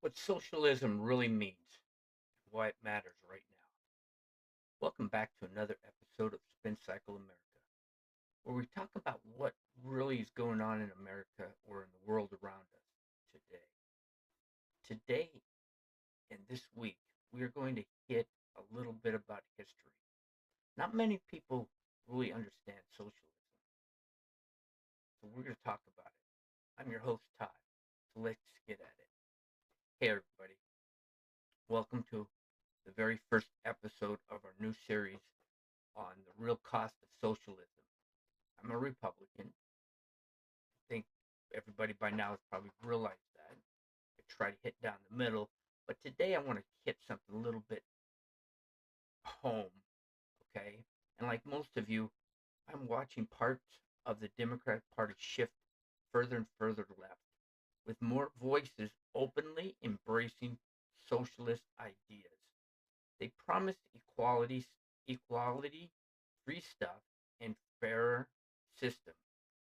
what socialism really means, and why it matters right now. Welcome back to another episode of Spin Cycle America, where we talk about what really is going on in America or in the world around us today. Today and this week, we are going to hit a little bit about history. Not many people really understand socialism, so we're going to talk about it. I'm your host, Todd, so let's get at it. Hey, everybody. Welcome to the very first episode of our new series on the real cost of socialism. I'm a Republican. I think everybody by now has probably realized that. I try to hit down the middle, but today I want to hit something a little bit home, okay? And like most of you, I'm watching parts of the Democratic Party shift further and further left, with more voices openly embracing socialist ideas. They promised equality, free stuff, and fairer system.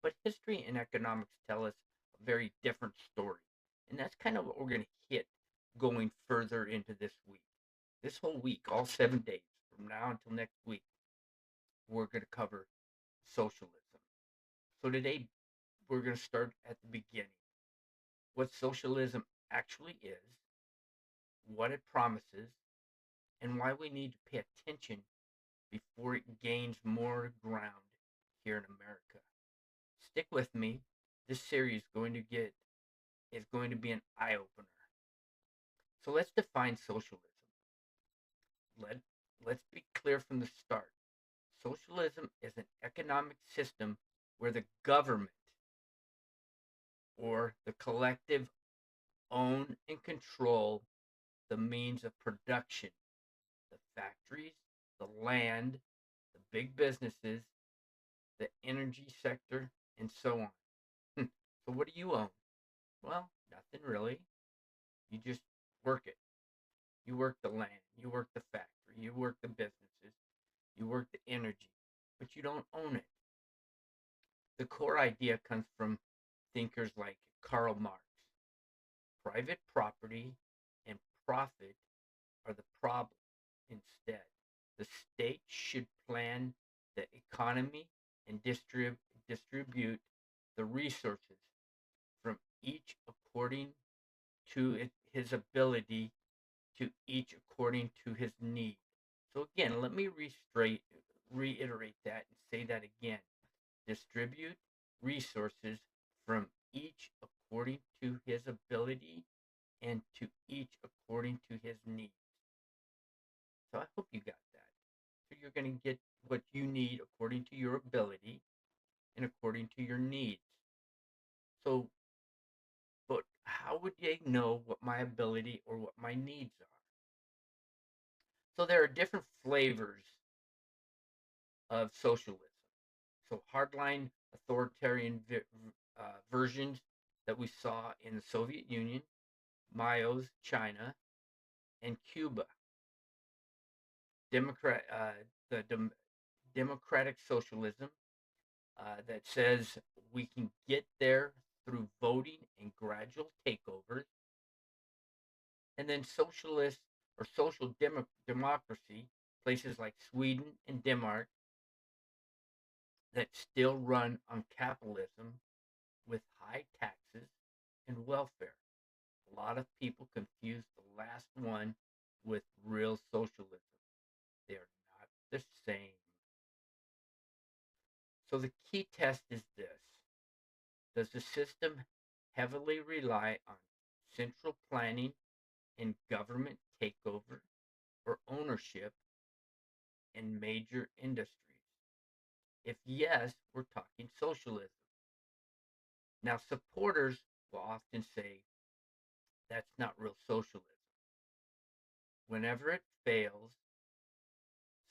But history and economics tell us a very different story. And that's kind of what we're going to hit going further into this week. This whole week, all 7 days, from now until next week, we're going to cover socialism. So today, we're going to start at the beginning. What socialism actually is, what it promises, and why we need to pay attention before it gains more ground here in America. Stick with me. This series is going to be an eye opener. So let's define socialism. Let let's be clear from the start. Socialism is an economic system where the government or the collective own and control the means of production, the factories, the land, the big businesses, the energy sector, and so on. So what do you own? Well, nothing really. You just work it. You work the land, you work the factory, you work the businesses, you work the energy, but you don't own it. The core idea comes from thinkers like Karl Marx. Private property and profit are the problem. Instead, the state should plan the economy and distribute the resources from each according to his ability, to each according to his need. So again, let me reiterate that and say that again. Distribute resources from each according to his ability and to each according to his needs. So I hope you got that. So you're going to get what you need according to your ability and according to your needs. So, but how would they know what my ability or what my needs are? So there are different flavors of socialism. So hardline authoritarian versions that we saw in the Soviet Union, Mao's China, and Cuba. Democrat, the democratic socialism that says we can get there through voting and gradual takeovers, and then socialist or social democracy, places like Sweden and Denmark that still run on capitalism with high taxes and welfare. A lot of people confuse the last one with real socialism. They are not the same. So the key test is this. Does the system heavily rely on central planning and government takeover or ownership in major industries? If yes, we're talking socialism. Now, supporters will often say that's not real socialism. Whenever it fails,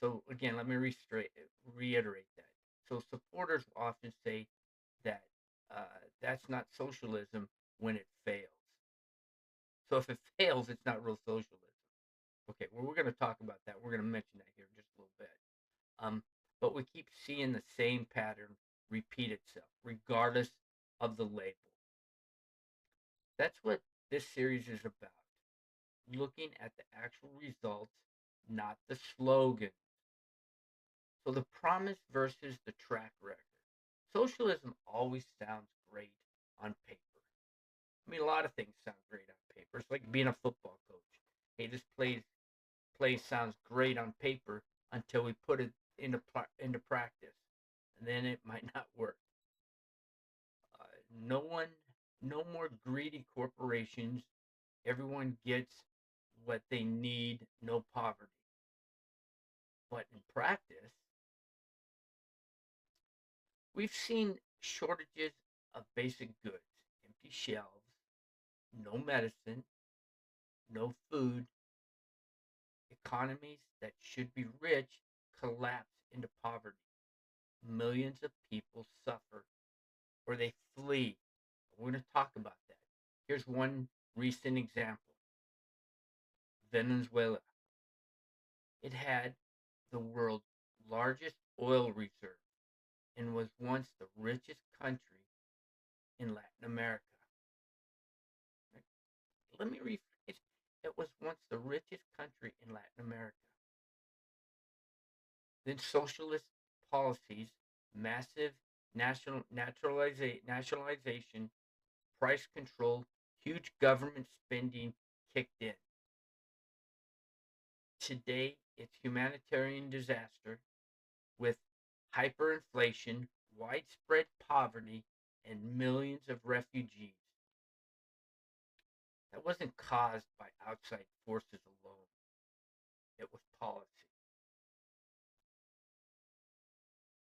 so again, let me reiterate that. So supporters will often say that that's not socialism when it fails. So if it fails, it's not real socialism. Okay, well, we're going to talk about that. We're going to mention that here in just a little bit. But we keep seeing the same pattern repeat itself, regardless of the label. That's what this series is about. looking at the actual results, not the slogan. So the promise versus the track record. Socialism always sounds great on paper. I mean, a lot of things sound great on paper. It's like being a football coach. Hey, this play sounds great on paper until we put it into practice, and then it might not work. Uh, no one, no more greedy corporations. Everyone gets what they need. No poverty. But in practice, we've seen shortages of basic goods, empty shelves, no medicine, no food. Economies that should be rich collapse into poverty. Millions of people suffer or they flee. We're going to talk about that. Here's one recent example: Venezuela. It had the world's largest oil reserve and was once the richest country in Latin America. Let me rephrase. It was once the richest country in Latin America. Then socialist policies, massive nationalization, price control, huge government spending kicked in. Today, it's humanitarian disaster with hyperinflation, widespread poverty, and millions of refugees. That wasn't caused by outside forces alone. It was policy.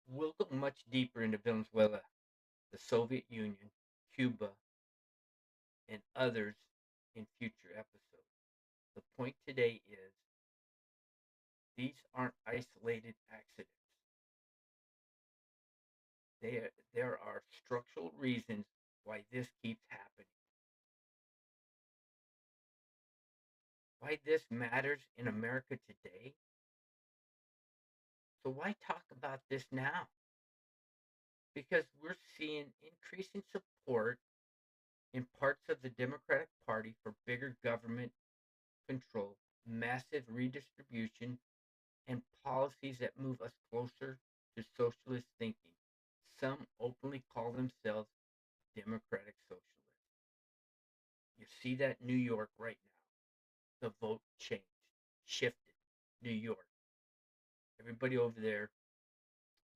We'll go much deeper into Venezuela, the Soviet Union, Cuba, and others in future episodes. The point today is these aren't isolated accidents. There are structural reasons why this keeps happening. Why this matters in America today. So why talk about this now? Because we're seeing increasing support in parts of the Democratic Party for bigger government control, massive redistribution, and policies that move us closer to socialist thinking. Some openly call themselves democratic socialists. You see that in New York right now. The vote changed, shifted. New York. Everybody over there,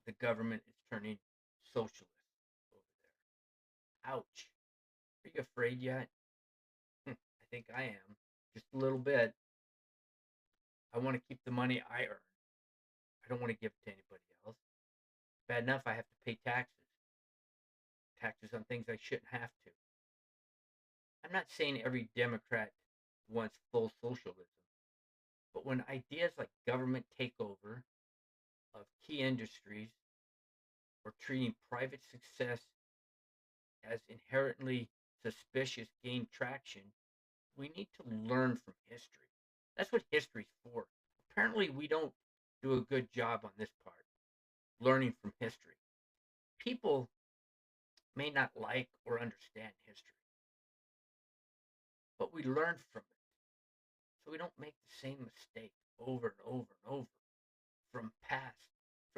the government is turning socialist over there. Ouch. Are you afraid yet? I think I am. Just a little bit. I want to keep the money I earn. I don't want to give it to anybody else. Bad enough I have to pay taxes. Taxes on things I shouldn't have to. I'm not saying every Democrat wants full socialism, but when ideas like government takeover of key industries or treating private success as inherently suspicious gain traction, we need to learn from history. That's what history's for. Apparently, we don't do a good job on this part, learning from history. People may not like or understand history, but we learn from it so we don't make the same mistake over and over and over from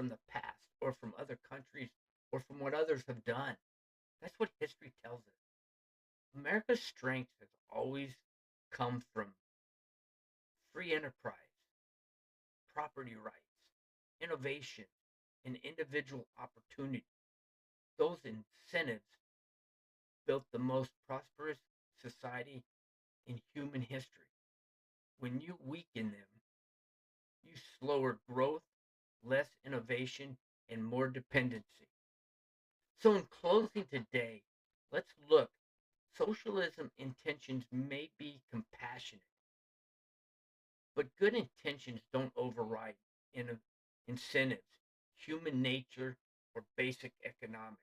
the past, or from other countries, or from what others have done. That's what history tells us. America's strength has always come from free enterprise, property rights, innovation, and individual opportunity. Those incentives built the most prosperous society in human history. When you weaken them, you slower growth, less innovation, and more dependency. So, in closing today, let's look. Socialism intentions may be compassionate, but good intentions don't override incentives, human nature, or basic economics.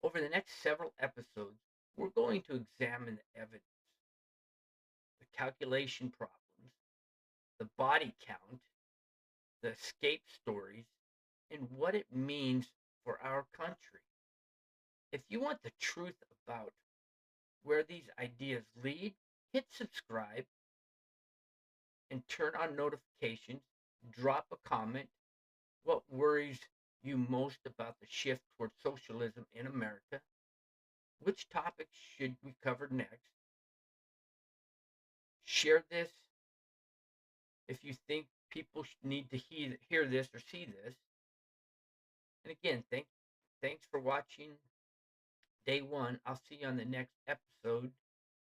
Over the next several episodes, we're going to examine the evidence, the calculation problems, the body count, the escape stories, and what it means for our country. If you want the truth about where these ideas lead, hit subscribe, and turn on notifications. Drop a comment. What worries you most about the shift towards socialism in America? Which topics should we cover next? Share this if you think people need to hear this or see this. And again, thanks for watching day one. I'll see you on the next episode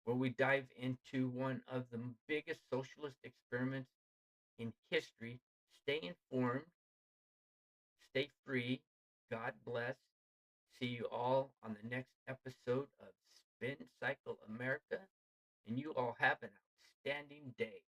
where we dive into one of the biggest socialist experiments in history. Stay informed, stay free. God bless. See you all on the next episode of Spin Cycle America, and you all have an outstanding day.